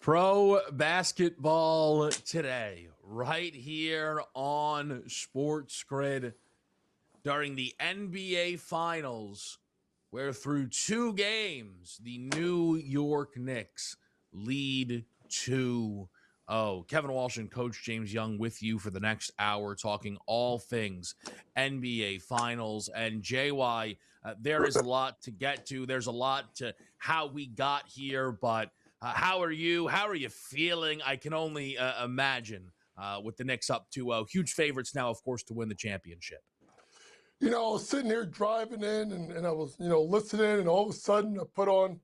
Pro basketball today, right here on SportsGrid during the NBA Finals, where through two games, the New York Knicks lead 2-0. Kevin Walsh and Coach James Young with you for the next hour, talking all things NBA Finals. And JY, there is a lot to get to. There's a lot to how we got here, but how are you? How are you feeling? I can only imagine with the Knicks up 2-0. Huge favorites now, of course, to win the championship. I was sitting here driving in and I was, listening, and all of a sudden I put on,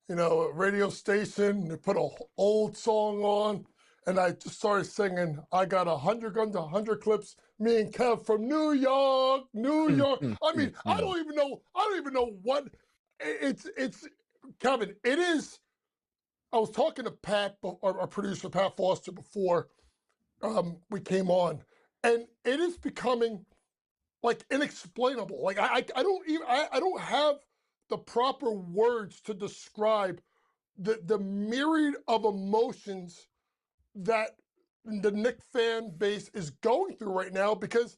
a radio station, and they put an old song on, and I just started singing, I got 100 guns, 100 clips, me and Kev from New York, New York. I don't even know what it's Kevin, it is. I was talking to Pat, our producer, Pat Foster, before we came on, and it is becoming like inexplainable. Like I don't have the proper words to describe the myriad of emotions that the Knicks fan base is going through right now, because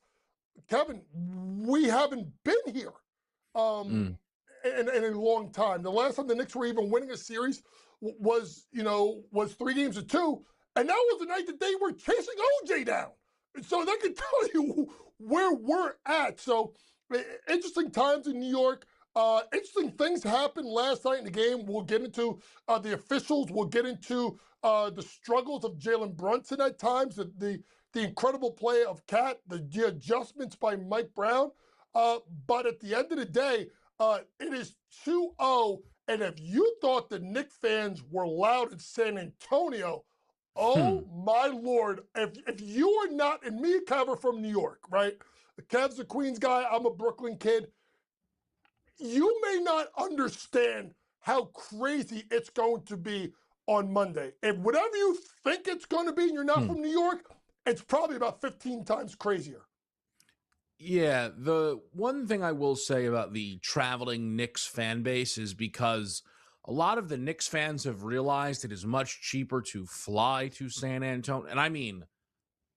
Kevin, we haven't been here in a long time. The last time the Knicks were even winning a series was 3-2, and that was the night that they were chasing OJ down. So that can tell you where we're at. So interesting times in New York. Interesting things happened last night in the game. We'll get into the officials. We'll get into the struggles of Jalen Brunson at times, the incredible play of Cat, the adjustments by Mike Brown. But at the end of the day, it is 2-0. And if you thought the Knicks fans were loud in San Antonio, oh my Lord, if you are not, and me and Kev are from New York, right? Kev's a Queens guy, I'm a Brooklyn kid. You may not understand how crazy it's going to be on Monday. If whatever you think it's going to be and you're not from New York, it's probably about 15 times crazier. Yeah, the one thing I will say about the traveling Knicks fan base is because a lot of the Knicks fans have realized it is much cheaper to fly to San Antonio. And I mean,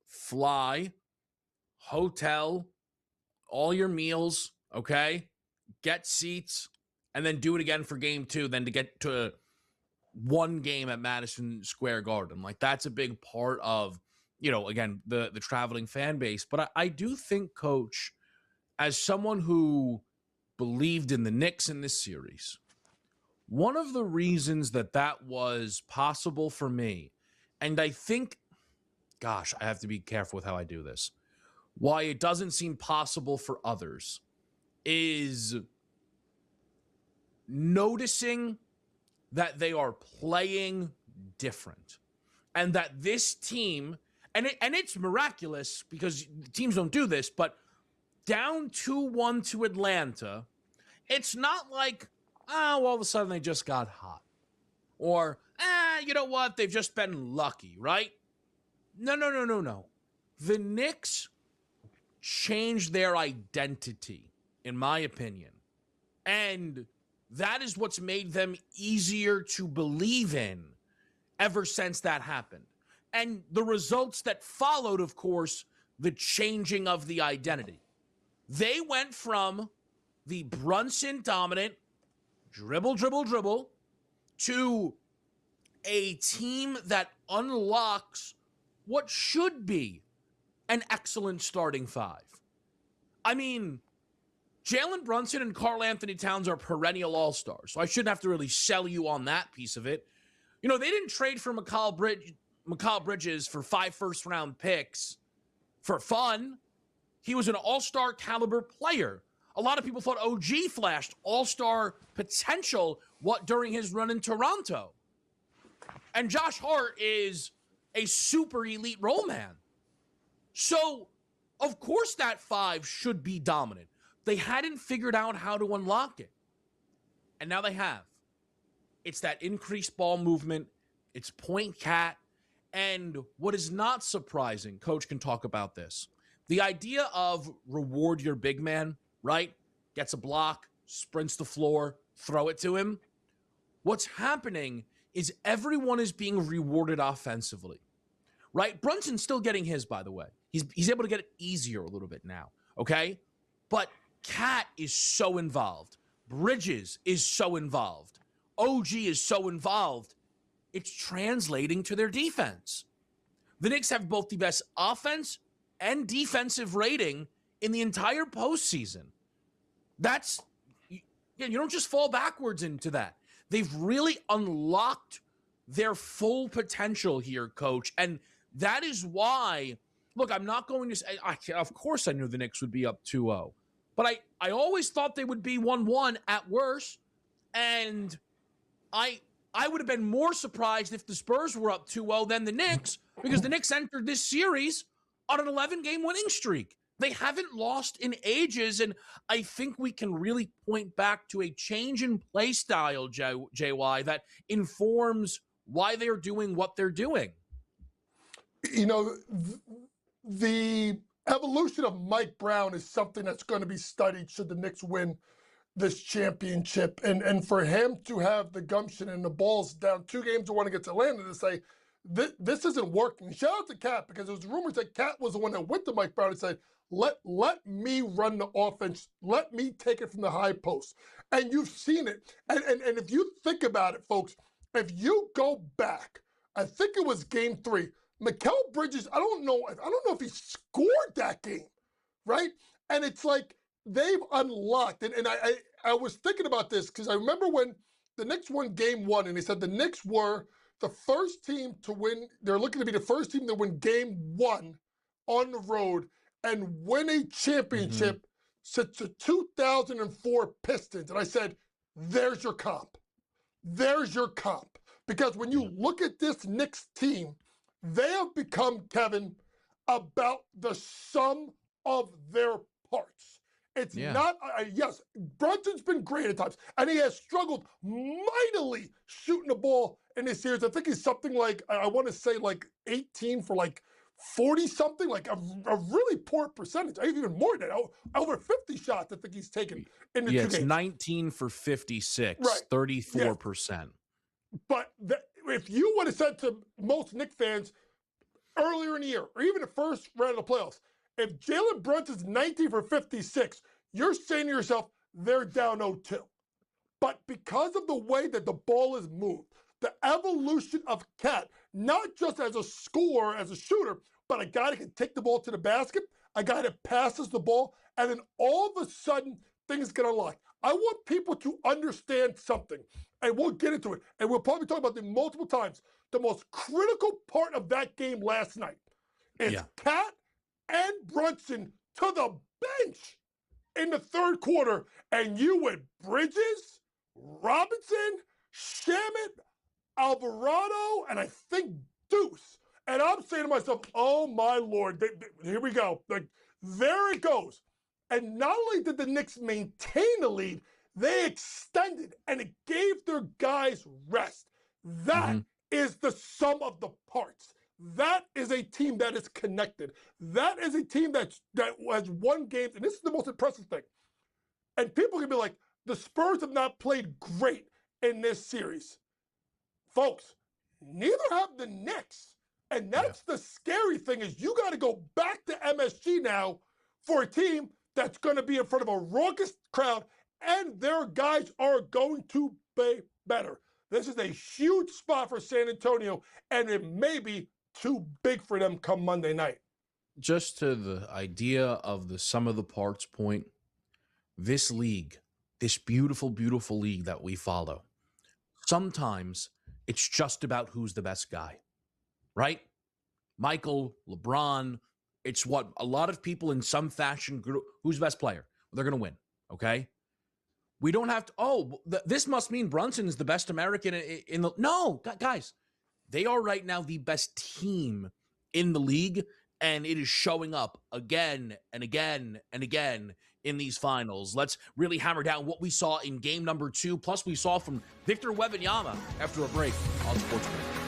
fly, hotel, all your meals, okay? Get seats, and then do it again for game 2, then to get to one game at Madison Square Garden. Like, that's a big part of, again, the traveling fan base. But I do think, Coach, as someone who believed in the Knicks in this series, one of the reasons that was possible for me, and I think, gosh, I have to be careful with how I do this, why it doesn't seem possible for others, is noticing that they are playing different, and that this team, and it's miraculous because teams don't do this, but down 2-1 to Atlanta, it's not like, all of a sudden they just got hot, or you know what, they've just been lucky, right? No. The Knicks changed their identity, in my opinion, and that is what's made them easier to believe in ever since that happened. And the results that followed, of course, the changing of the identity. They went from the Brunson dominant dribble to a team that unlocks what should be an excellent starting five. I mean, Jalen Brunson and Karl Anthony Towns are perennial all-stars, so I shouldn't have to really sell you on that piece of it. They didn't trade for Mikal Bridges for 5 first-round picks for fun. He was an all-star caliber player. A lot of people thought OG flashed all-star potential during his run in Toronto. And Josh Hart is a super elite role man. So, of course that 5 should be dominant. They hadn't figured out how to unlock it. And now they have. It's that increased ball movement. It's point cat. And what is not surprising, Coach can talk about this, the idea of reward your big man, right? Gets a block, sprints the floor, throw it to him. What's happening is everyone is being rewarded offensively, right? Brunson's still getting his, by the way. He's able to get it easier a little bit now, okay? But Cat is so involved. Bridges is so involved. OG is so involved. It's translating to their defense. The Knicks have both the best offense and defensive rating in the entire postseason. That's, you don't just fall backwards into that. They've really unlocked their full potential here, Coach. And that is why, look, I'm not going to say, of course I knew the Knicks would be up 2-0. But I always thought they would be 1-1 at worst. And I would have been more surprised if the Spurs were up 2-0 than the Knicks, because the Knicks entered this series on an 11-game winning streak. They haven't lost in ages, and I think we can really point back to a change in play style, JY, that informs why they're doing what they're doing. You know, the evolution of Mike Brown is something that's going to be studied should the Knicks win this championship. And for him to have the gumption and the balls down 2-1 against Atlanta to say, this isn't working. Shout out to Cat, because there was rumors that Cat was the one that went to Mike Brown and said, let me run the offense. Let me take it from the high post. And you've seen it. And if you think about it, folks, if you go back, I think it was game 3, Mikal Bridges, I don't know if he scored that game, right? And it's like they've unlocked. And I was thinking about this because I remember when the Knicks won game 1, and they said the Knicks were the first team to win. They're looking to be the first team to win game 1 on the road and win a championship since the 2004 Pistons. And I said, there's your comp. There's your comp. Because when you look at this Knicks team, they have become, Kevin, about the sum of their parts. It's not, yes, Brunson's been great at times, and he has struggled mightily shooting the ball in this series. I think he's something like, I want to say like 18 for like 40-something, like a really poor percentage. Even more than that, over 50 shots I think he's taken in the 2 games. It's 19 for 56, right. 34%. Yeah. But if you would have said to most Knicks fans earlier in the year, or even the first round of the playoffs, if Jalen Brunson's 19 for 56, you're saying to yourself, they're down 0-2. But because of the way that the ball is moved, the evolution of Cat, not just as a scorer, as a shooter, but a guy that can take the ball to the basket, a guy that passes the ball, and then all of a sudden, things get unlocked. I want people to understand something, and we'll get into it, and we'll probably talk about it multiple times. The most critical part of that game last night is Cat and Brunson to the bench in the third quarter, and you with Bridges, Robinson, Shamet, Alvarado, and I think Deuce. And I'm saying to myself, oh my Lord, here we go. Like, there it goes. And not only did the Knicks maintain the lead, they extended, and it gave their guys rest. That is the sum of the parts. That is a team that is connected. That is a team that has won games, and this is the most impressive thing. And people can be like, the Spurs have not played great in this series. Folks, neither have the Knicks. And that's the scary thing, is you got to go back to MSG now for a team that's going to be in front of a raucous crowd, and their guys are going to be better. This is a huge spot for San Antonio, and it may be too big for them come Monday night. Just to the idea of the sum of the parts point, this league, this beautiful, beautiful league that we follow, sometimes it's just about who's the best guy, right? Michael, LeBron, it's what a lot of people in some fashion group, who's the best player? They're going to win, okay? We don't have to, this must mean Brunson is the best American in the, no, guys, they are right now the best team in the league, and it is showing up again and again and again in these finals. Let's really hammer down what we saw in game number 2, plus we saw from Victor Wembanyama after a break on SportsGrid.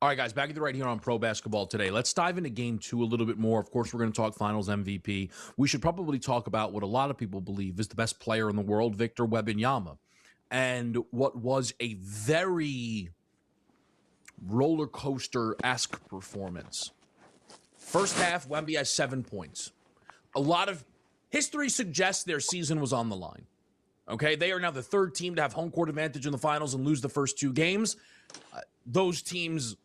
All right, guys, back at the right here on Pro Basketball Today. Let's dive into Game 2 a little bit more. Of course, we're going to talk Finals MVP. We should probably talk about what a lot of people believe is the best player in the world, Victor Wembanyama, and what was a very roller coaster-esque performance. First half, Wemby has 7 points. A lot of history suggests their season was on the line. Okay, they are now the third team to have home court advantage in the finals and lose the first 2 games. Those teams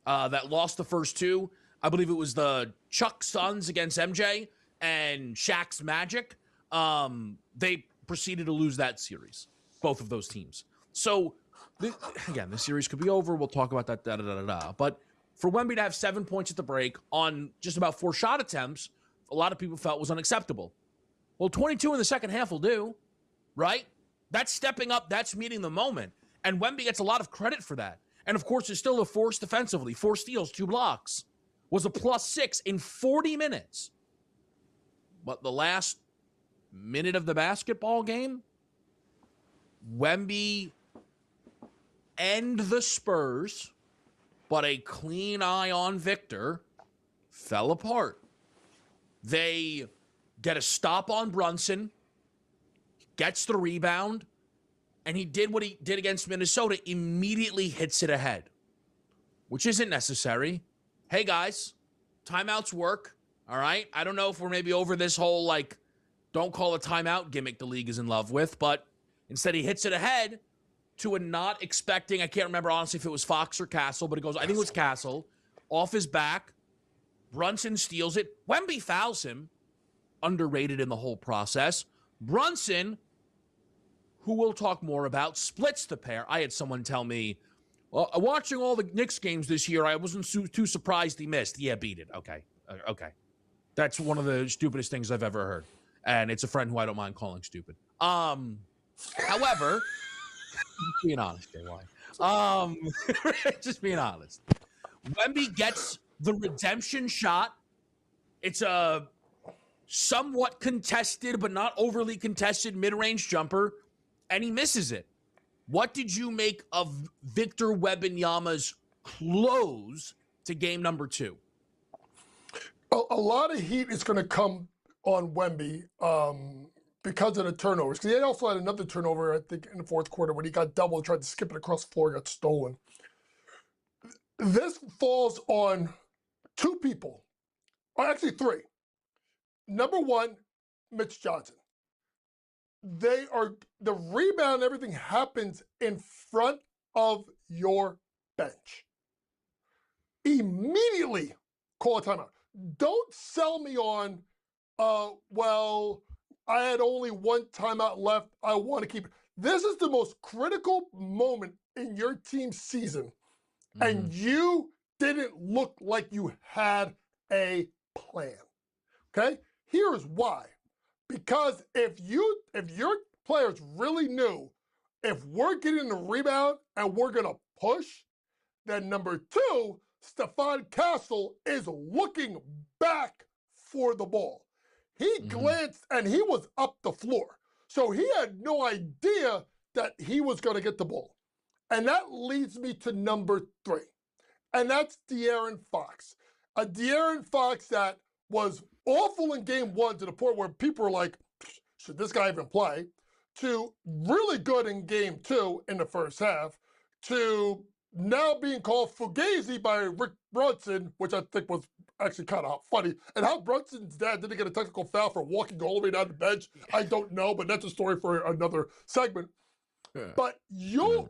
that lost the first 2, I believe it was the Chuck Suns against MJ and Shaq's Magic. They proceeded to lose that series, both of those teams. So, again, the series could be over. We'll talk about that, But for Wemby to have 7 points at the break on just about 4 shot attempts, a lot of people felt was unacceptable. Well, 22 in the second half will do, right? That's stepping up. That's meeting the moment. And Wemby gets a lot of credit for that. And, of course, it's still a force defensively. 4 steals, 2 blocks. Was a +6 in 40 minutes. But the last minute of the basketball game, Wemby and the Spurs, but a clean eye on Victor, fell apart. They get a stop on Brunson, gets the rebound, and he did what he did against Minnesota, immediately hits it ahead, which isn't necessary. Hey, guys, timeouts work, all right? I don't know if we're maybe over this whole, don't call a timeout gimmick the league is in love with, but instead he hits it ahead to a not expecting, I can't remember honestly if it was Fox or Castle, but it goes, I think it was Castle, off his back. Brunson steals it. Wemby fouls him, underrated in the whole process. Brunson, who we'll talk more about, splits the pair. I had someone tell me, well, watching all the Knicks games this year, I wasn't too surprised he missed. Yeah, beat it. Okay. That's one of the stupidest things I've ever heard. And it's a friend who I don't mind calling stupid. However, just being honest, JY. Just being honest. Wemby gets the redemption shot. It's a somewhat contested, but not overly contested mid-range jumper, and he misses it. What did you make of Victor Wembanyama's close to game number 2? A lot of heat is going to come on Wemby because of the turnovers. Because he also had another turnover, I think, in the fourth quarter when he got doubled, tried to skip it across the floor, got stolen. This falls on 2 people, or actually 3. Number 1, Mitch Johnson. The rebound, everything happens in front of your bench. Immediately call a timeout. Don't sell me on, well, I had only 1 timeout left. I want to keep it. This is the most critical moment in your team's season, and you didn't look like you had a plan. Okay? Here's why. Because if your players really knew, if we're getting the rebound and we're going to push, then number 2, Stephon Castle is looking back for the ball. He glanced and he was up the floor. So he had no idea that he was going to get the ball. And that leads me to number 3. And that's De'Aaron Fox. A De'Aaron Fox that was awful in game 1 to the point where people were like, should this guy even play? To really good in game 2 in the first half, to now being called Fugazi by Rick Brunson, which I think was actually kind of funny. And how Brunson's dad didn't get a technical foul for walking all the way down the bench, I don't know, but that's a story for another segment. Yeah. But you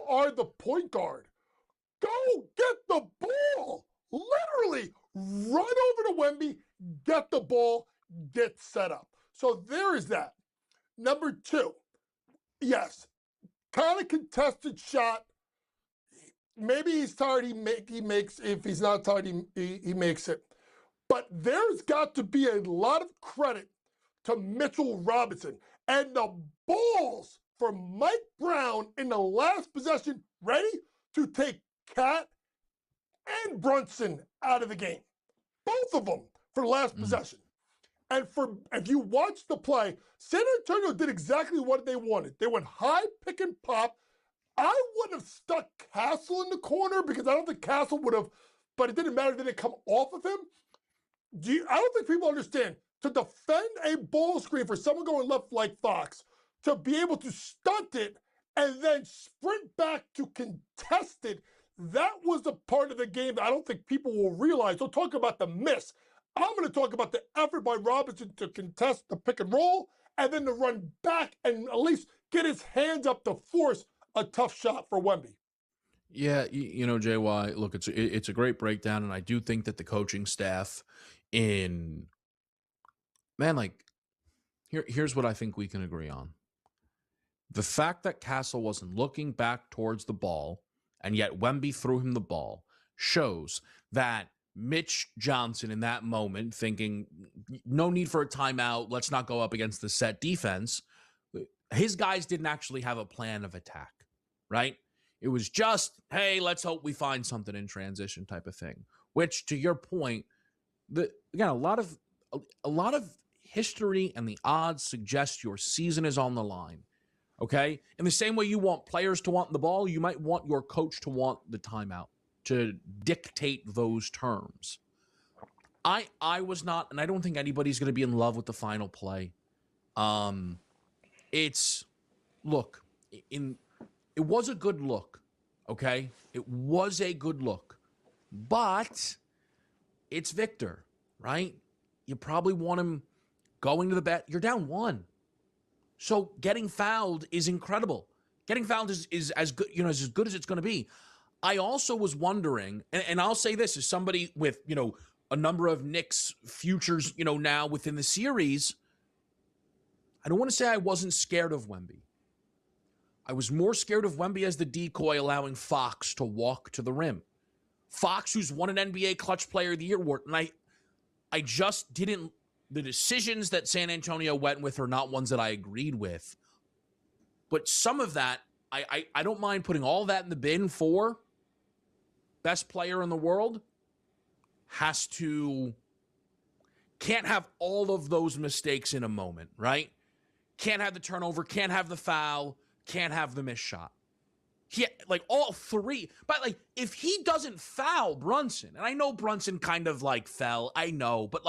are the point guard. Go get the ball. Literally run over to Wemby, get the ball, get set up. So there is that. Number 2, yes, kind of contested shot. Maybe he's tired, he makes, if he's not tired, he makes it. But there's got to be a lot of credit to Mitchell Robinson and the balls for Mike Brown in the last possession, ready to take Cat and Brunson out of the game. Both of them for the last possession. And if you watch the play, San Antonio did exactly what they wanted. They went high pick and pop, I wouldn't have stuck Castle in the corner because I don't think Castle would have, but it didn't matter. It didn't come off of him. I don't think people understand. To defend a ball screen for someone going left like Fox, to be able to stunt it and then sprint back to contest it, that was the part of the game that I don't think people will realize. Don't talk about the miss. I'm going to talk about the effort by Robinson to contest the pick and roll and then to run back and at least get his hands up to force a tough shot for Wemby. Yeah, you know, JY, look, it's a great breakdown, and I do think that the coaching staff here's what I think we can agree on. The fact that Castle wasn't looking back towards the ball, and yet Wemby threw him the ball, shows that Mitch Johnson in that moment, thinking, no need for a timeout, let's not go up against the set defense, his guys didn't actually have a plan of attack, right? It was just, hey, let's hope we find something in transition type of thing, which, to your point, again, a lot of history and the odds suggest your season is on the line, okay? In the same way you want players to want the ball, you might want your coach to want the timeout, to dictate those terms. I was not, and I don't think anybody's going to be in love with the final play. It was a good look, okay? It was a good look, but it's Victor, right? You probably want him going to the bat. You're down 1. So getting fouled is incredible. Getting fouled is as good, as good as it's going to be. I also was wondering, and I'll say this as somebody with, a number of Knicks futures, now within the series, I don't want to say I wasn't scared of Wemby. I was more scared of Wemby as the decoy, allowing Fox to walk to the rim. Fox, who's won an NBA Clutch Player of the Year award, and I just didn't, the decisions that San Antonio went with are not ones that I agreed with. But some of that, I don't mind putting all that in the bin for best player in the world. Can't have all of those mistakes in a moment, right? Can't have the turnover, can't have the foul, can't have the missed shot. All three. But if he doesn't foul Brunson, and I know Brunson kind of fell, I know, but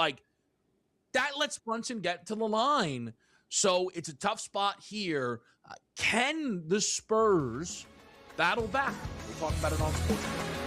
that lets Brunson get to the line. So it's a tough spot here. Can the Spurs battle back? We'll talk about it on SportsGrid.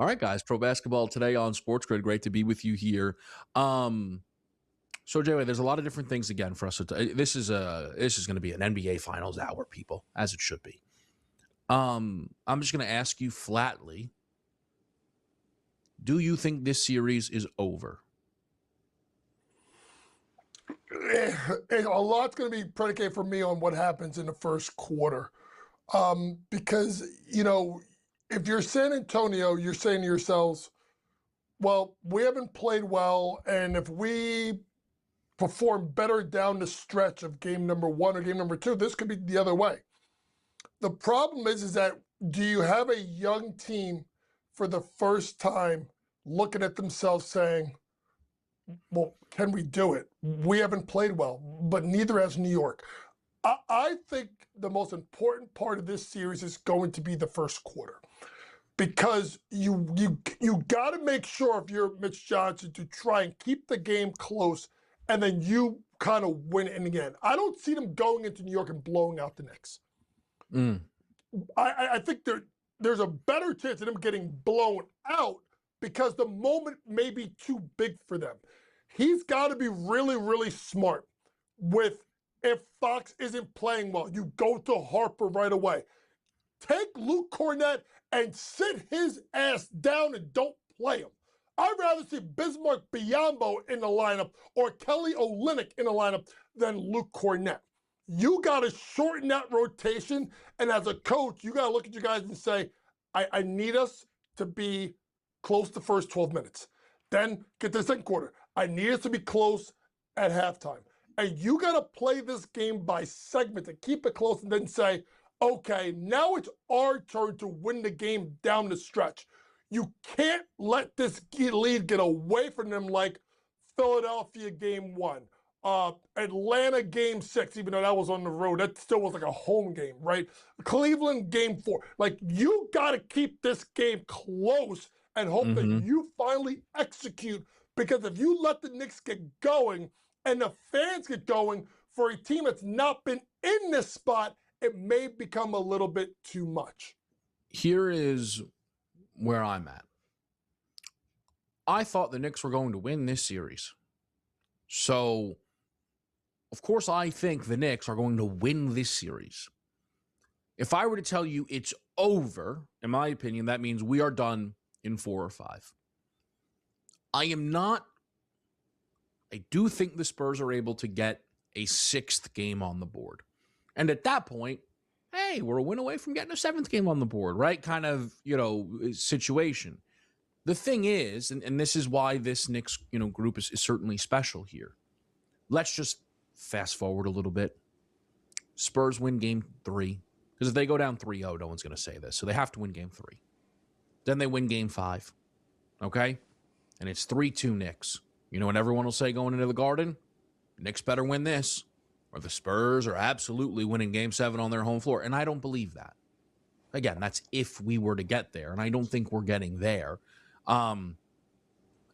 All right, guys. Pro basketball today on SportsGrid. Great to be with you here. So, Jay, there's a lot of different things again for us. This is going to be an NBA Finals hour, people, as it should be. I'm just going to ask you flatly: do you think this series is over? A lot's going to be predicated for me on what happens in the first quarter, because if you're San Antonio, you're saying to yourselves, well, we haven't played well, and if we perform better down the stretch of game number 1 or game number 2, this could be the other way. The problem is that do you have a young team for the first time looking at themselves saying, well, can we do it? We haven't played well, but neither has New York. I think the most important part of this series is going to be the first quarter, because you got to make sure if you're Mitch Johnson to try and keep the game close, and then you kind of win it. And again, I don't see them going into New York and blowing out the Knicks. I think there's a better chance of them getting blown out because the moment may be too big for them. He's got to be really, really smart with, if Fox isn't playing well, you go to Harper right away. Take Luke Cornett and sit his ass down and don't play him. I'd rather see Bismarck Biyombo in the lineup or Kelly Olynyk in the lineup than Luke Cornett. You got to shorten that rotation, and as a coach, you got to look at you guys and say, I need us to be close the first 12 minutes. Then get to the second quarter. I need us to be close at halftime. And you got to play this game by segment to keep it close and then say, okay, now it's our turn to win the game down the stretch. You can't let this lead get away from them like Philadelphia game 1, Atlanta game 6, even though that was on the road. That still was like a home game, right? Cleveland game 4. Like, you got to keep this game close and hope that you finally execute, because if you let the Knicks get going and the fans get going for a team that's not been in this spot, it may become a little bit too much. Here is where I'm at. I thought the Knicks were going to win this series. So, of course, I think the Knicks are going to win this series. If I were to tell you it's over, in my opinion, that means we are done in 4 or 5. I do think the Spurs are able to get a 6th game on the board. And at that point, hey, we're a win away from getting a 7th game on the board, right? Kind of, situation. The thing is, and this is why this Knicks, group is certainly special here. Let's just fast forward a little bit. Spurs win game 3. Because if they go down 3-0, no one's going to say this. So they have to win game 3. Then they win game 5. Okay? And it's 3-2 Knicks. You know what everyone will say going into the Garden? Knicks better win this, or the Spurs are absolutely winning game 7 on their home floor. And I don't believe that. Again, that's if we were to get there. And I don't think we're getting there. In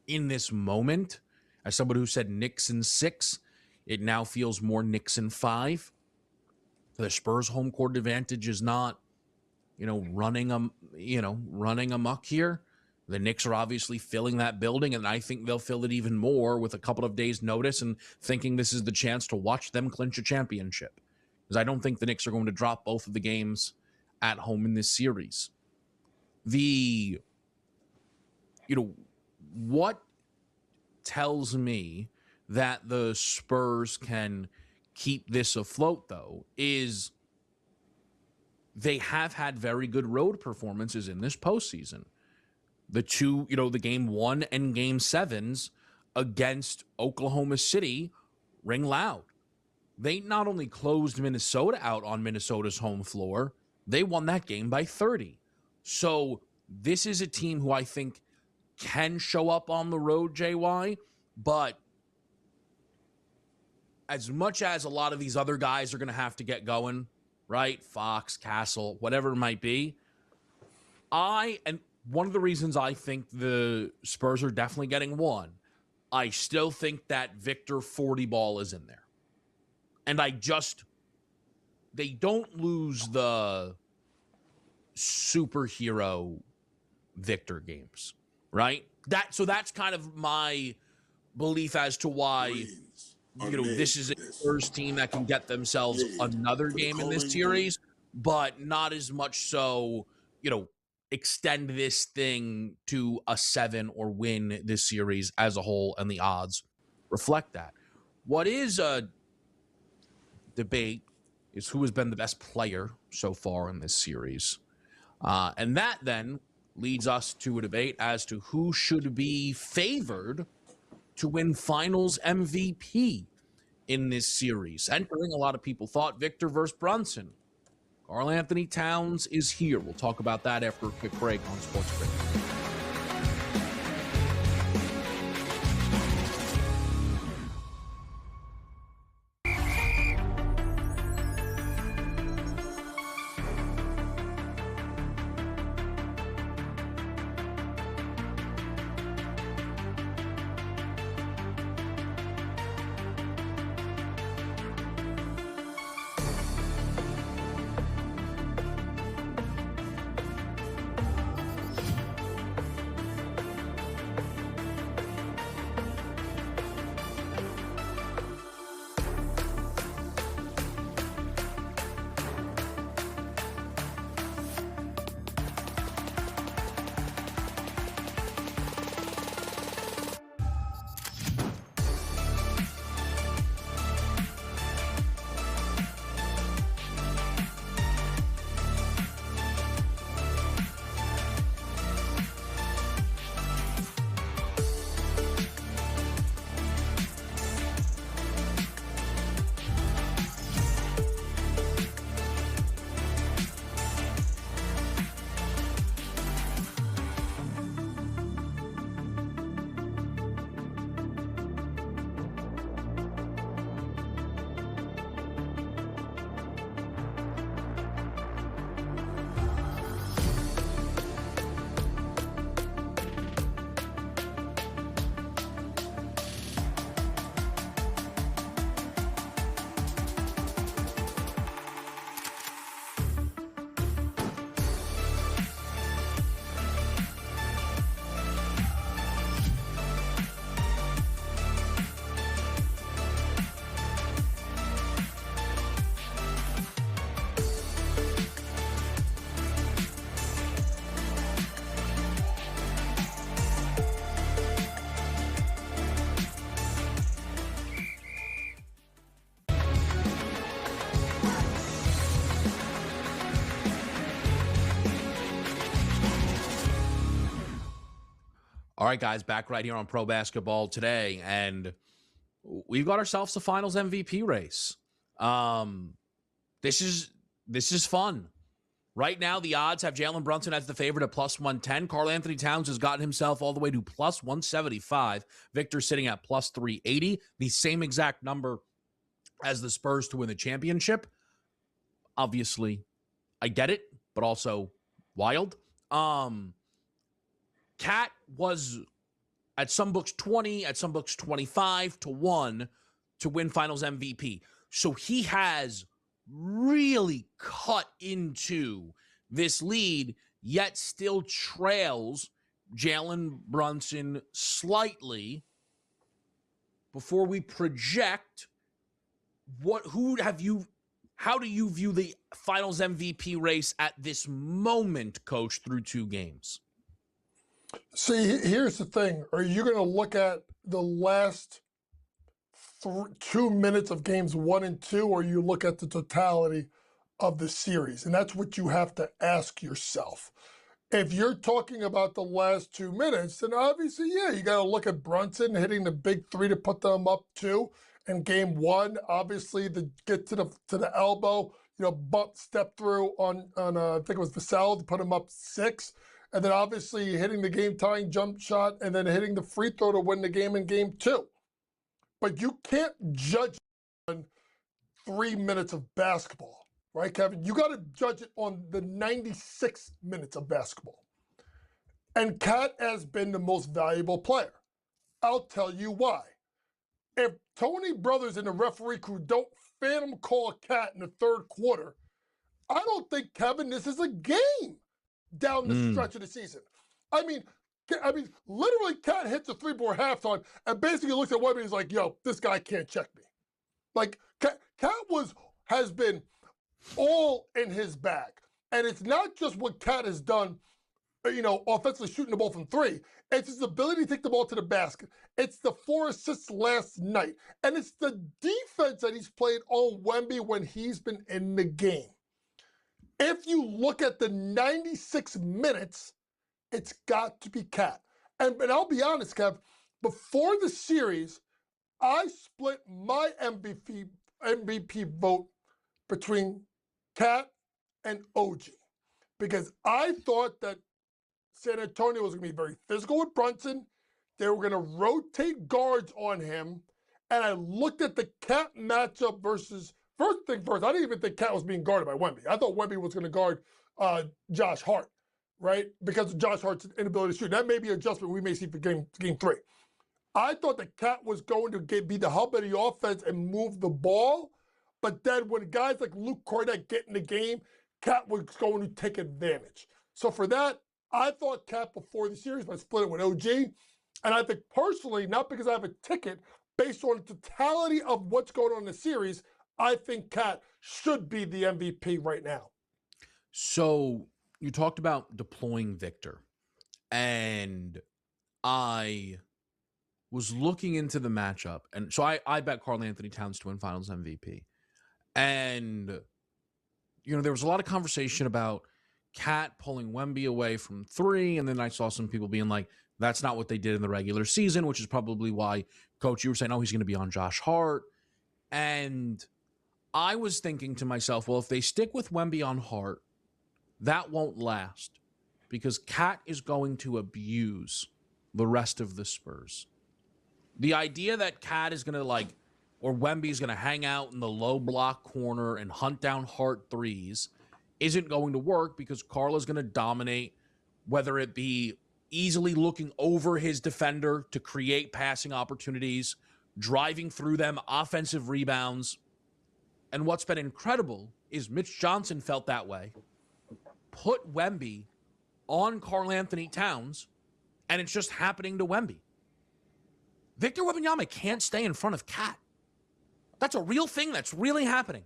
this moment, as somebody who said Knicks in 6, it now feels more Knicks in 5. The Spurs home court advantage is not, running amok here. The Knicks are obviously filling that building, and I think they'll fill it even more with a couple of days' notice and thinking this is the chance to watch them clinch a championship. Because I don't think the Knicks are going to drop both of the games at home in this series. What tells me that the Spurs can keep this afloat, though, is they have had very good road performances in this postseason. The two, the game 1 and game 7s against Oklahoma City ring loud. They not only closed Minnesota out on Minnesota's home floor, they won that game by 30. So this is a team who I think can show up on the road, JY, but as much as a lot of these other guys are going to have to get going, right? Fox, Castle, whatever it might be. And one of the reasons I think the Spurs are definitely getting one, I still think that Victor 40 ball is in there. And they don't lose the superhero Victor games, right? So that's kind of my belief as to why, this is a Spurs team that can get themselves another game in this series, but not as much so, extend this thing to a 7 or win this series as a whole, and the odds reflect that. What is a debate is who has been the best player so far in this series. And that then leads us to a debate as to who should be favored to win finals MVP in this series. Entering, a lot of people thought Victor versus Brunson. Karl Anthony Towns is here. We'll talk about that after a quick break on SportsGrid. All right, guys, back right here on Pro Basketball Today, and we've got ourselves a Finals MVP race. This is fun. Right now, the odds have Jalen Brunson as the favorite at plus 110. Karl Anthony Towns has gotten himself all the way to plus 175. Victor sitting at plus 380, the same exact number as the Spurs to win the championship. Obviously, I get it, but also wild. Cat was at some books 20, at some books 25 to 1 to win Finals MVP. So he has really cut into this lead, yet still trails Jalen Brunson slightly. Before we project, how do you view the Finals MVP race at this moment, Coach, through 2 games? See, here's the thing. Are you going to look at the last 2 minutes of games 1 and 2, or you look at the totality of the series? And that's what you have to ask yourself. If you're talking about the last 2 minutes, then obviously, yeah, you got to look at Brunson hitting the big 3 to put them up 2. And game 1, obviously, to get to the elbow, bump step through on I think it was Vassell to put him up 6. And then obviously hitting the game-tying jump shot and then hitting the free throw to win the game in game 2. But you can't judge on 3 minutes of basketball, right, Kevin? You got to judge it on the 96 minutes of basketball. And Cat has been the most valuable player. I'll tell you why. If Tony Brothers and the referee crew don't phantom call Cat in the 3rd quarter, I don't think, Kevin, this is a game down the stretch of the season. I mean, literally, Cat hits a three before halftime and basically looks at Wemby and is like, "Yo, this guy can't check me." Like, Cat has been all in his bag, and it's not just what Cat has done, offensively shooting the ball from three. It's his ability to take the ball to the basket. It's the 4 assists last night, and it's the defense that he's played on Wemby when he's been in the game. If you look at the 96 minutes, it's got to be Cat. And I'll be honest, Kev, before the series, I split my MVP vote between Cat and OG because I thought that San Antonio was going to be very physical with Brunson. They were going to rotate guards on him. And I looked at the Cat matchup versus, first thing first, I didn't even think Cat was being guarded by Wemby. I thought Wemby was going to guard Josh Hart, right? Because of Josh Hart's inability to shoot. That may be an adjustment we may see for game 3. I thought the Cat was going to be the hub of the offense and move the ball. But then when guys like Luke Cornett get in the game, Cat was going to take advantage. So for that, I thought Cat before the series, but I split it with OG. And I think personally, not because I have a ticket, based on the totality of what's going on in the series, I think Cat should be the MVP right now. So you talked about deploying Victor, and I was looking into the matchup. And so I bet Karl Anthony Towns to win Finals MVP. And, there was a lot of conversation about Cat pulling Wemby away from three. And then I saw some people being like, that's not what they did in the regular season, which is probably why, Coach, you were saying, oh, he's going to be on Josh Hart. And I was thinking to myself, well, if they stick with Wemby on Hart, that won't last because Cat is going to abuse the rest of the Spurs. The idea that Cat is going to or Wemby is going to hang out in the low block corner and hunt down Hart threes isn't going to work because Karl is going to dominate, whether it be easily looking over his defender to create passing opportunities, driving through them, offensive rebounds. And what's been incredible is Mitch Johnson felt that way. Put Wemby on Karl Anthony Towns, and it's just happening to Wemby. Victor Wembanyama can't stay in front of Cat. That's a real thing that's really happening.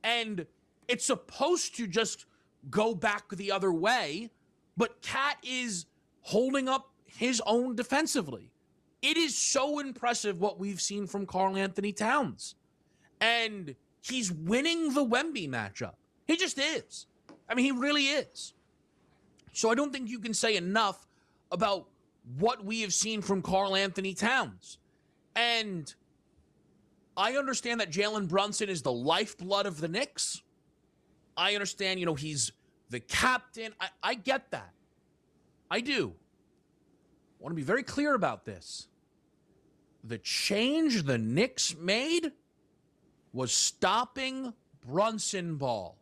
And it's supposed to just go back the other way, but Cat is holding up his own defensively. It is so impressive what we've seen from Karl Anthony Towns. And he's winning the Wemby matchup. He just is. I mean, he really is. So I don't think you can say enough about what we have seen from Karl Anthony Towns. And I understand that Jalen Brunson is the lifeblood of the Knicks. I understand, he's the captain. I get that. I do. I want to be very clear about this. The change the Knicks made was stopping Brunson ball.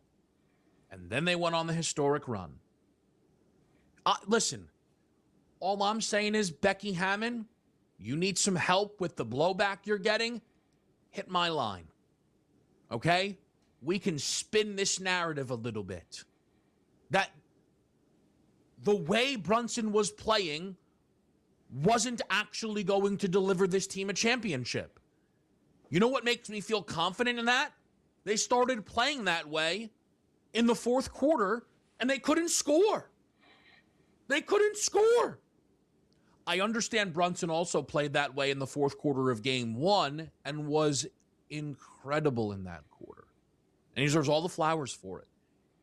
And then they went on the historic run. Listen, all I'm saying is, Becky Hammon, you need some help with the blowback you're getting? Hit my line. Okay? We can spin this narrative a little bit. That the way Brunson was playing wasn't actually going to deliver this team a championship. You know what makes me feel confident in that? They started playing that way in the fourth quarter, and they couldn't score. They couldn't score. I understand Brunson also played that way in the fourth quarter of game 1 and was incredible in that quarter. And he deserves all the flowers for it.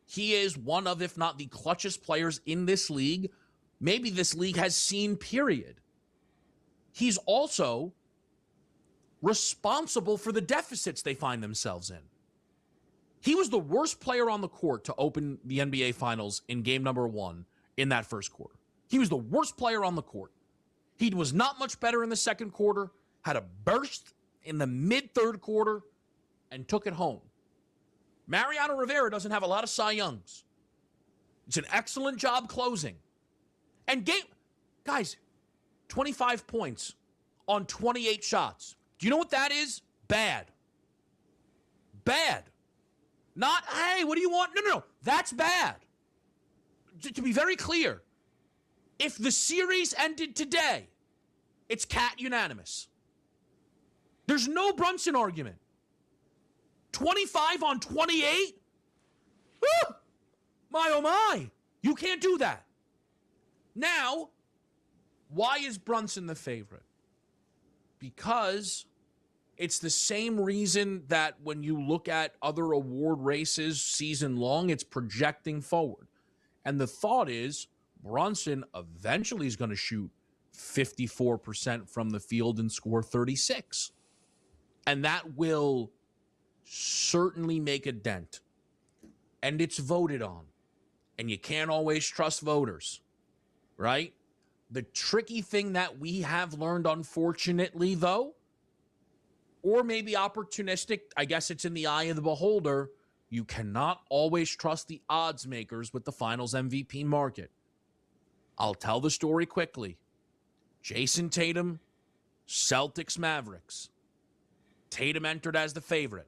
He is one of, if not the clutchest players in this league, maybe this league has seen, period. He's also responsible for the deficits they find themselves in. He was the worst player on the court to open the NBA Finals in game number 1 in that first quarter. He was the worst player on the court. He was not much better in the second quarter, had a burst in the mid-third quarter, and took it home. Mariano Rivera doesn't have a lot of Cy Youngs. It's an excellent job closing. And guys, 25 points on 28 shots. Do you know what that is? Bad. Bad. Not, hey, what do you want? No. That's bad. To be very clear, If the series ended today, it's Cat unanimous. There's no Brunson argument. 25 on 28? Woo! My, oh my. You can't do that. Now, why is Brunson the favorite? Because it's the same reason that when you look at other award races season long, it's projecting forward. And the thought is Brunson eventually is going to shoot 54% from the field and score 36. And that will certainly make a dent. And it's voted on. And you can't always trust voters, right? The tricky thing that we have learned, unfortunately, though, or maybe opportunistic, I guess it's in the eye of the beholder, you cannot always trust the odds makers with the finals MVP market. I'll tell the story quickly. Jason Tatum, Celtics Mavericks. Tatum entered as the favorite.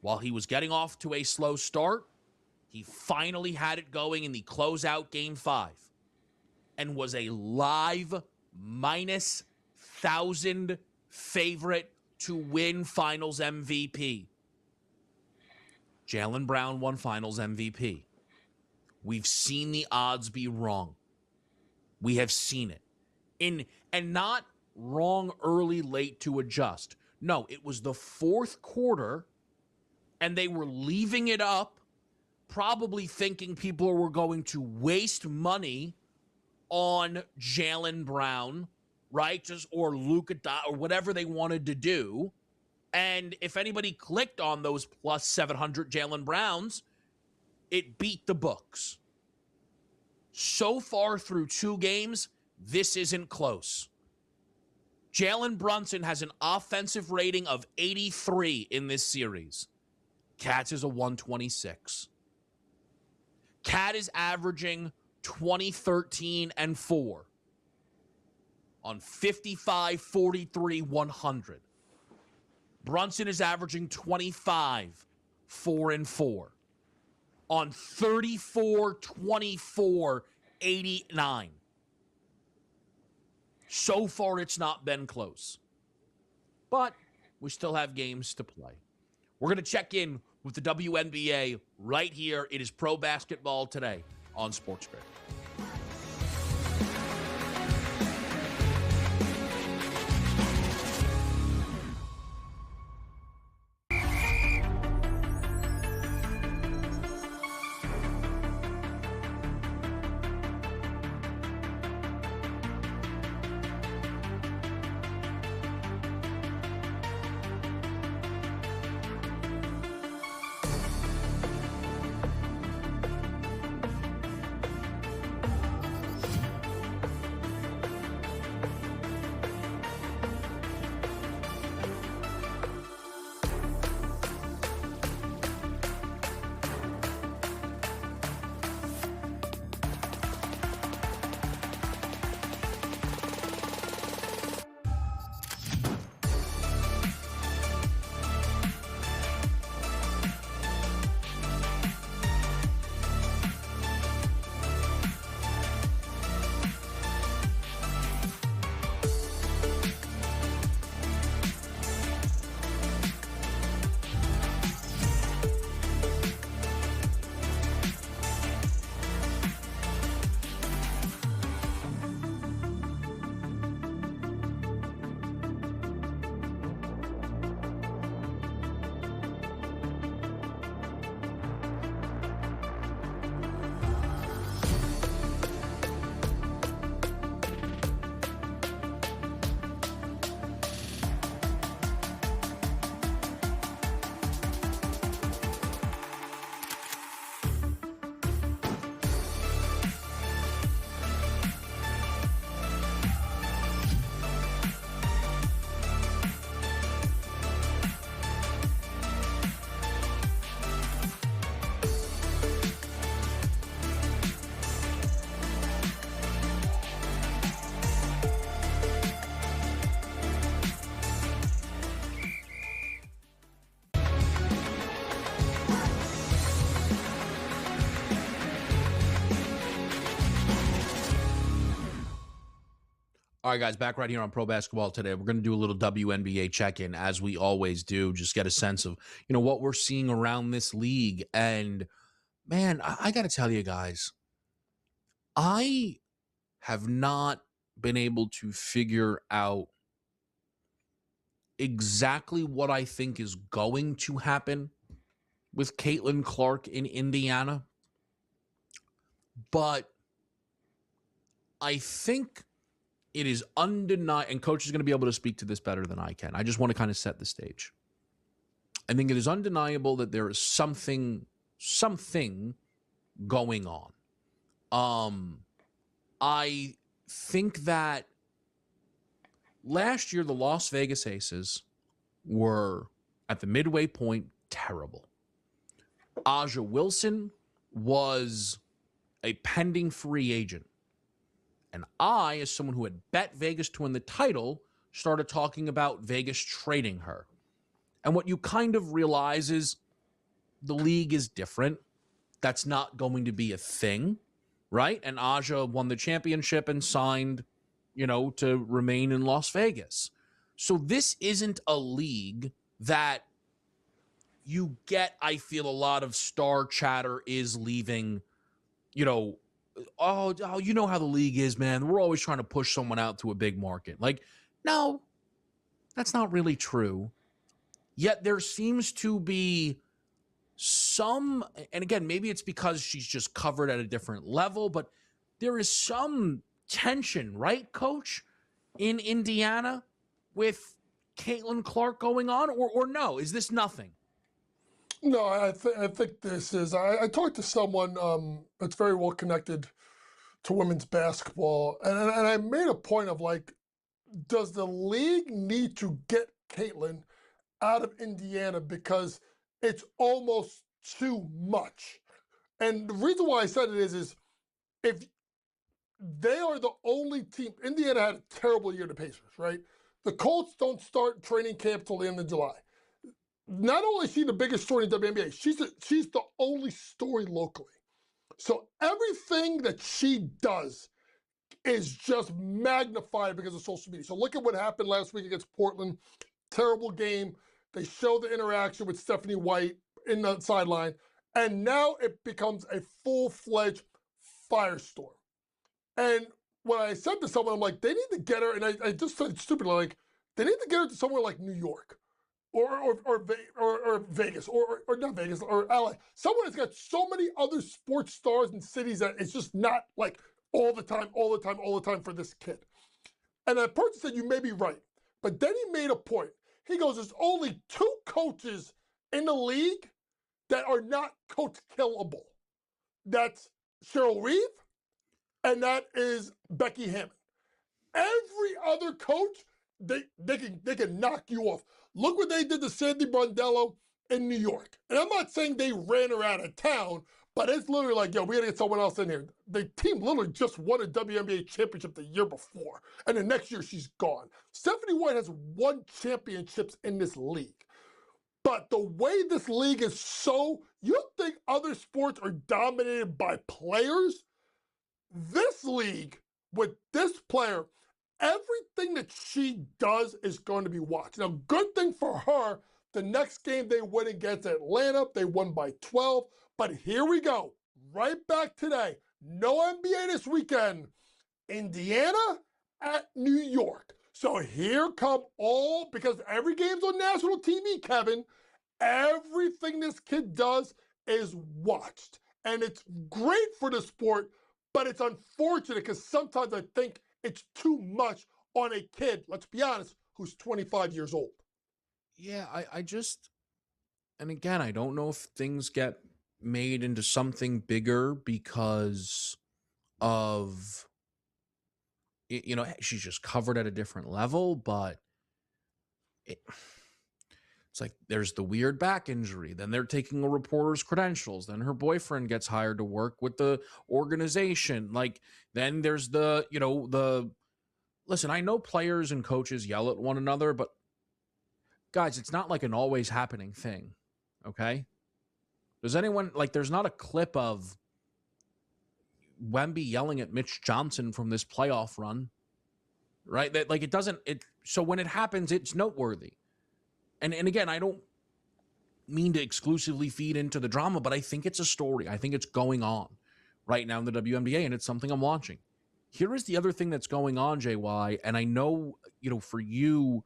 While he was getting off to a slow start, he finally had it going in the closeout Game 5 and was a live minus 1,000 favorite to win finals MVP. Jaylen Brown won finals MVP. We've seen the odds be wrong. We have seen it. And not wrong early, late to adjust. No, it was the fourth quarter, and they were leaving it up, probably thinking people were going to waste money on Jaylen Brown, right? Or Luka, or whatever they wanted to do. And if anybody clicked on those plus 700 Jaylen Browns, it beat the books. So far through 2 games, this isn't close. Jalen Brunson has an offensive rating of 83 in this series. Cat's is a 126. Cat is averaging 20, 13, and 4 on 55, 43, 100. Brunson is averaging 25, 4, and 4 on 34, 24, 89. So far, it's not been close. But we still have games to play. We're going to check in with the WNBA right here. It is Pro Basketball Today on SportsGrid. All right, guys, back right here on Pro Basketball Today. We're going to do a little WNBA check-in, as we always do, just get a sense of, what we're seeing around this league. And, man, I got to tell you guys, I have not been able to figure out exactly what I think is going to happen with Caitlin Clark in Indiana. But I think it is undeniable, and Coach is going to be able to speak to this better than I can. I just want to kind of set the stage. I think it is undeniable that there is something going on. I think that last year the Las Vegas Aces were at the midway point terrible. Aja Wilson was a pending free agent. And I, as someone who had bet Vegas to win the title, started talking about Vegas trading her. And what you kind of realize is the league is different. That's not going to be a thing, right? And Aja won the championship and signed, to remain in Las Vegas. So this isn't a league that you get, I feel, a lot of star chatter is leaving, oh, you know how the league is, man. We're always trying to push someone out to a big market. Like, no, that's not really true. Yet there seems to be some, and again, maybe it's because she's just covered at a different level, but there is some tension, right, Coach, in Indiana with Caitlin Clark going on, or no? Is this nothing? No, I think this is. I talked to someone that's very well connected to women's basketball, and I made a point of, like, does the league need to get Caitlin out of Indiana because it's almost too much? And the reason why I said it is if they are the only team, Indiana had a terrible year, the Pacers, right? The Colts don't start training camp till the end of July. Not only is she the biggest story in WNBA, she's the only story locally. So everything that she does is just magnified because of social media. So look at what happened last week against Portland. Terrible game. They show the interaction with Stephanie White in the sideline. And now it becomes a full-fledged firestorm. And when I said to someone, I'm like, they need to get her, and I just said stupidly, like, they need to get her to somewhere like New York. Or Vegas, or not Vegas, or LA. Someone that's got so many other sports stars and cities that it's just not like all the time for this kid. And that person said, you may be right. But then he made a point. He goes, there's only 2 coaches in the league that are not coach killable. That's Cheryl Reeve, and that is Becky Hammon. Every other coach, they can knock you off. Look what they did to Sandy Brondello in New York. And I'm not saying they ran her out of town, but it's literally like, yo, we got to get someone else in here. The team literally just won a WNBA championship the year before, and the next year she's gone. Stephanie White has won championships in this league. But the way this league is so, you think other sports are dominated by players? This league, with this player, everything that she does is going to be watched. Now, good thing for her, the next game they win against Atlanta, they won by 12. But here we go, right back today. No NBA this weekend. Indiana at New York. So here come all, because every game's on national TV, Kevin, everything this kid does is watched. And it's great for the sport, but it's unfortunate because sometimes I think it's too much on a kid, let's be honest, who's 25 years old. Yeah, I just, and again, I don't know if things get made into something bigger because of, she's just covered at a different level, but it's like there's the weird back injury. Then they're taking a reporter's credentials. Then her boyfriend gets hired to work with the organization. Like, then there's listen, I know players and coaches yell at one another, but guys, it's not like an always happening thing. Okay. Does anyone, there's not a clip of Wemby yelling at Mitch Johnson from this playoff run. right? That like it doesn't. So when it happens, it's noteworthy. And again, I don't mean to exclusively feed into the drama, but I think it's a story. I think it's going on right now in the WNBA, and it's something I'm watching. Here is the other thing that's going on, JY, and I know, for you,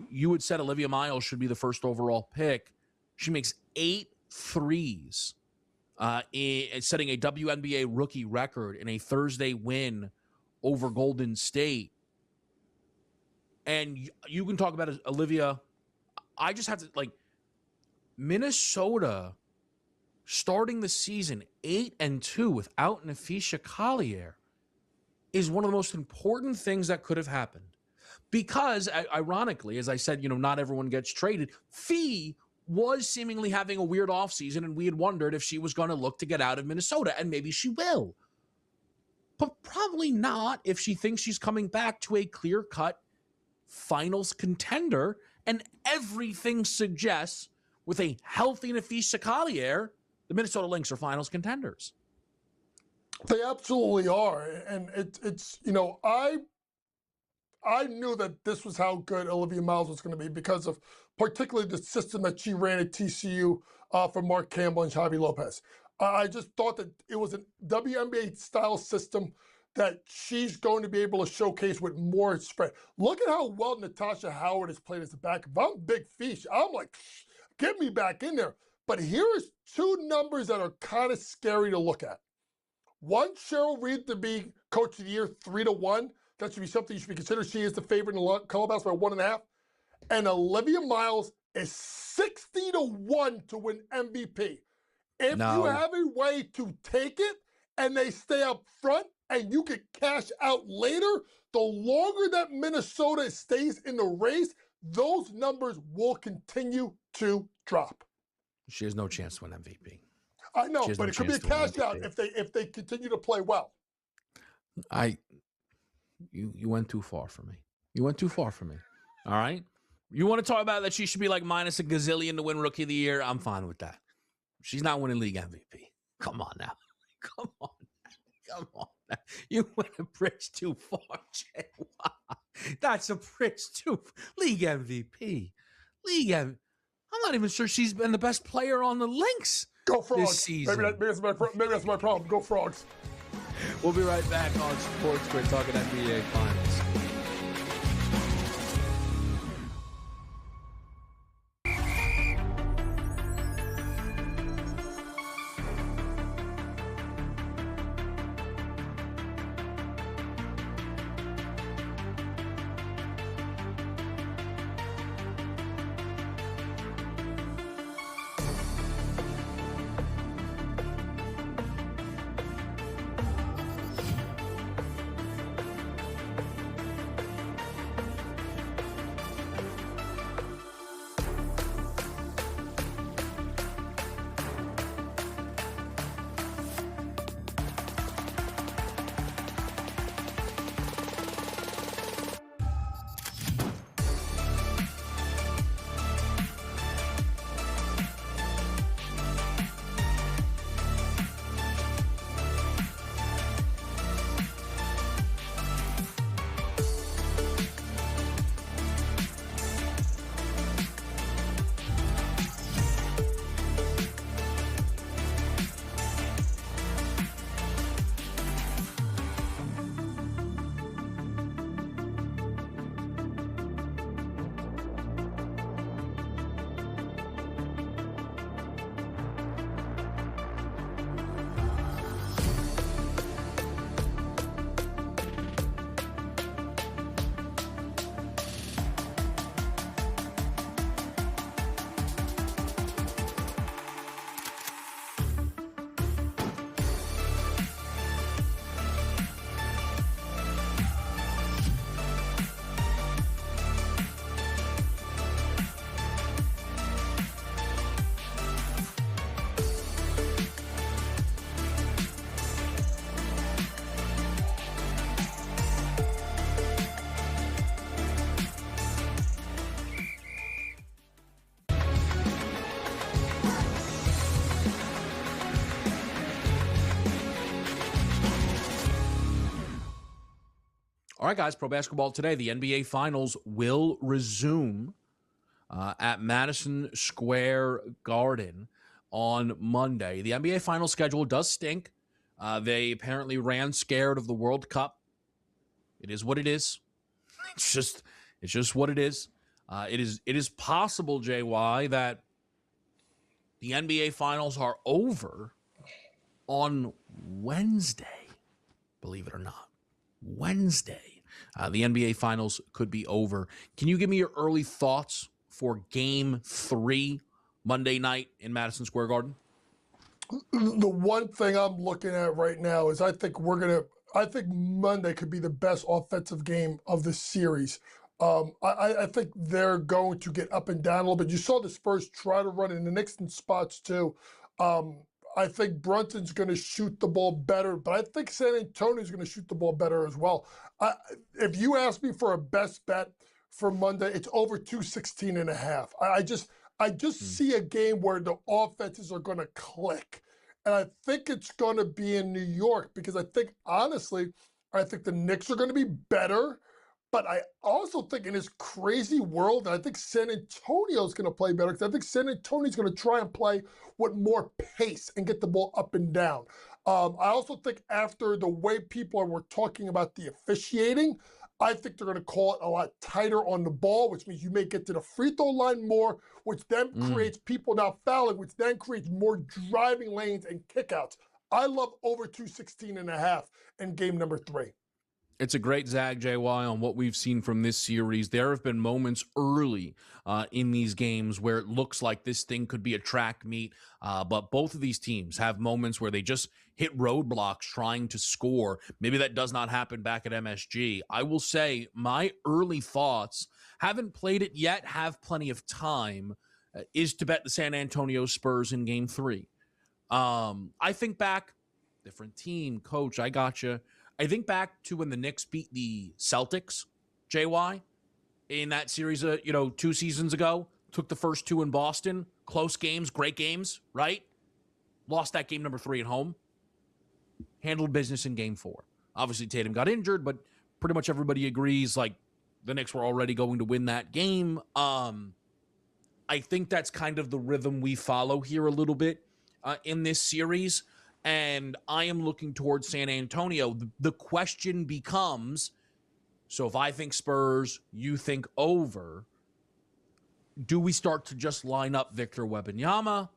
you had said Olivia Miles should be the first overall pick. She makes 8 threes, setting a WNBA rookie record in a Thursday win over Golden State. And you can talk about Olivia. I just have to, Minnesota starting the season 8-2 without Nafisha Collier is one of the most important things that could have happened. Because, ironically, as I said, not everyone gets traded. Fee was seemingly having a weird offseason, and we had wondered if she was going to look to get out of Minnesota, and maybe she will. But probably not if she thinks she's coming back to a clear-cut finals contender, and everything suggests with a healthy Nafisha Collier, the Minnesota Lynx are finals contenders. They absolutely are. And it's I knew that this was how good Olivia Miles was going to be because of particularly the system that she ran at TCU for Mark Campbell and Javi Lopez. I just thought that it was a WNBA style system that she's going to be able to showcase with more spread. Look at how well Natasha Howard has played as a backup. If I'm Big Fish, I'm like, get me back in there. But here is 2 numbers that are kind of scary to look at. One, Cheryl Reed to be Coach of the Year 3-1. That should be something you should be considered. She is the favorite in the clubhouse by 1.5. And Olivia Miles is 60-1 to win MVP. If you have a way to take it and they stay up front and you can cash out later, the longer that Minnesota stays in the race, those numbers will continue to drop. She has no chance to win MVP. I know, but it could be a cash out if they continue to play well. You went too far for me. You went too far for me. All right? You want to talk about that she should be like minus a gazillion to win Rookie of the Year? I'm fine with that. She's not winning league MVP. Come on now. Come on. Come on. You went a bridge too far, Jay. That's a bridge too far. League MVP. I'm not even sure she's been the best player on the Lynx. Go Frogs. This season. Maybe that's my problem. Go Frogs. We'll be right back on SportsGrid talking NBA Finals. All right, guys, pro basketball today. The NBA Finals will resume at Madison Square Garden on Monday. The NBA Finals schedule does stink. They apparently ran scared of the World Cup. It is what it is. It's just what it is. It is possible, JY, that the NBA Finals are over on Wednesday. Believe it or not. Wednesday. The NBA Finals could be over. Can you give me your early thoughts for Game 3 Monday night in Madison Square Garden? The one thing I'm looking at right now is I think Monday could be the best offensive game of the series. I think they're going to get up and down a little bit. You saw the Spurs try to run in the Knicks in spots too. I think Brunson's going to shoot the ball better, but I think San Antonio's going to shoot the ball better as well. If you ask me for a best bet for Monday, it's over 216.5. I just see a game where the offenses are going to click. And I think it's going to be in New York because I think the Knicks are going to be better. But I also think in this crazy world, I think San Antonio is going to play better because I think San Antonio is going to try and play with more pace and get the ball up and down. I also think after the way people were talking about the officiating, I think they're going to call it a lot tighter on the ball, which means you may get to the free throw line more, which then creates people not fouling, which then creates more driving lanes and kickouts. I love over 216.5 in game number 3. It's a great zag, JY, on what we've seen from this series. There have been moments early in these games where it looks like this thing could be a track meet, but both of these teams have moments where they just hit roadblocks trying to score. Maybe that does not happen back at MSG. I will say my early thoughts, haven't played it yet, have plenty of time, is to bet the San Antonio Spurs in Game 3. I think back, different team, coach, I gotcha. I think back to when the Knicks beat the Celtics, JY, in that series, 2 seasons ago. Took the first 2 in Boston. Close games, great games, right? Lost that game number 3 at home. Handled business in Game 4. Obviously, Tatum got injured, but pretty much everybody agrees, like, the Knicks were already going to win that game. I think that's kind of the rhythm we follow here a little bit in this series. And I am looking towards San Antonio. The question becomes, so if I think Spurs, you think over, do we start to just line up Victor Wembanyama?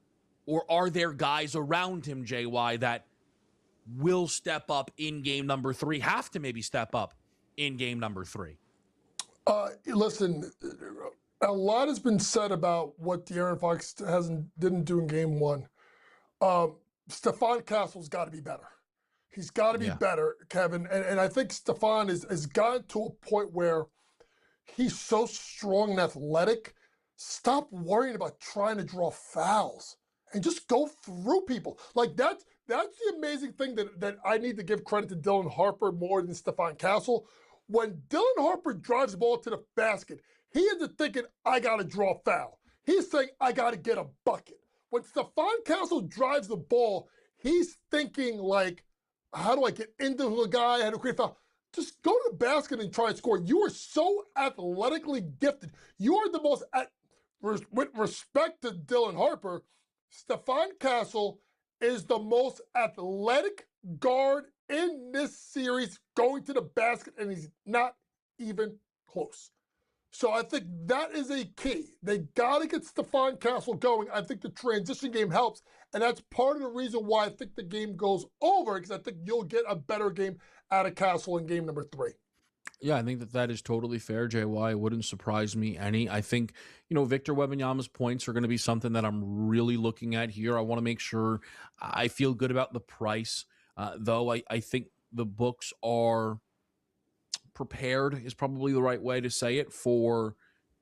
Or are there guys around him, JY, that will step up in game number 3, have to maybe step up in game number 3? Listen, a lot has been said about what De'Aaron Fox didn't do in game 1. Stephon Castle's got to be better. He's got to be better, Kevin. And I think Stephon has gotten to a point where he's so strong and athletic. Stop worrying about trying to draw fouls and just go through people. Like that's the amazing thing that I need to give credit to Dylan Harper more than Stephon Castle. When Dylan Harper drives the ball to the basket, he isn't thinking, I got to draw a foul. He's saying, I got to get a bucket. When Stephon Castle drives the ball, he's thinking like, how do I get into the guy? How to create a foul? Just go to the basket and try and score. You are so athletically gifted. You are the most, with respect to Dylan Harper, Stephon Castle is the most athletic guard in this series going to the basket, and he's not even close. So I think that is a key. They got to get Stephon Castle going. I think the transition game helps, and that's part of the reason why I think the game goes over, because I think you'll get a better game out of Castle in game number 3. Yeah, I think that is totally fair, JY. It wouldn't surprise me any. I think, Victor Wembanyama's points are going to be something that I'm really looking at here. I want to make sure I feel good about the price, though I think the books are prepared is probably the right way to say it for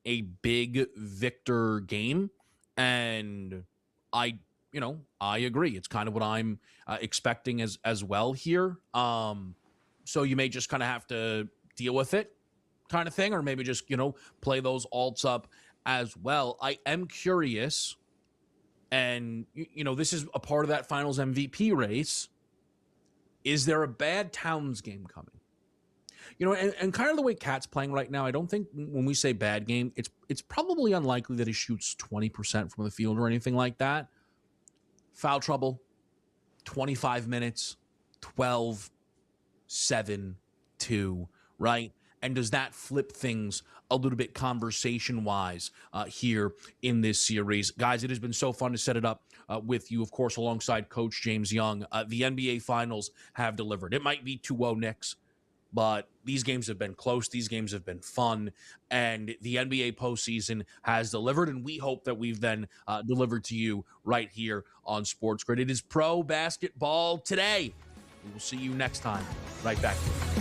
a big Victor game. And I agree. It's kind of what I'm expecting as well here. So you may just kind of have to deal with it kind of thing, or maybe just, play those alts up as well. I am curious, and, this is a part of that finals MVP race. Is there a bad Towns game coming? And kind of the way Cat's playing right now, I don't think when we say bad game, it's probably unlikely that he shoots 20% from the field or anything like that. Foul trouble, 25 minutes, 12, 7, 2, right? And does that flip things a little bit conversation-wise here in this series? Guys, it has been so fun to set it up with you, of course, alongside Coach James Young. The NBA Finals have delivered. It might be 2-0 Knicks, but these games have been close. These games have been fun, and the NBA postseason has delivered, and we hope that we've then delivered to you right here on SportsGrid. It is pro basketball today. We will see you next time. Right back here.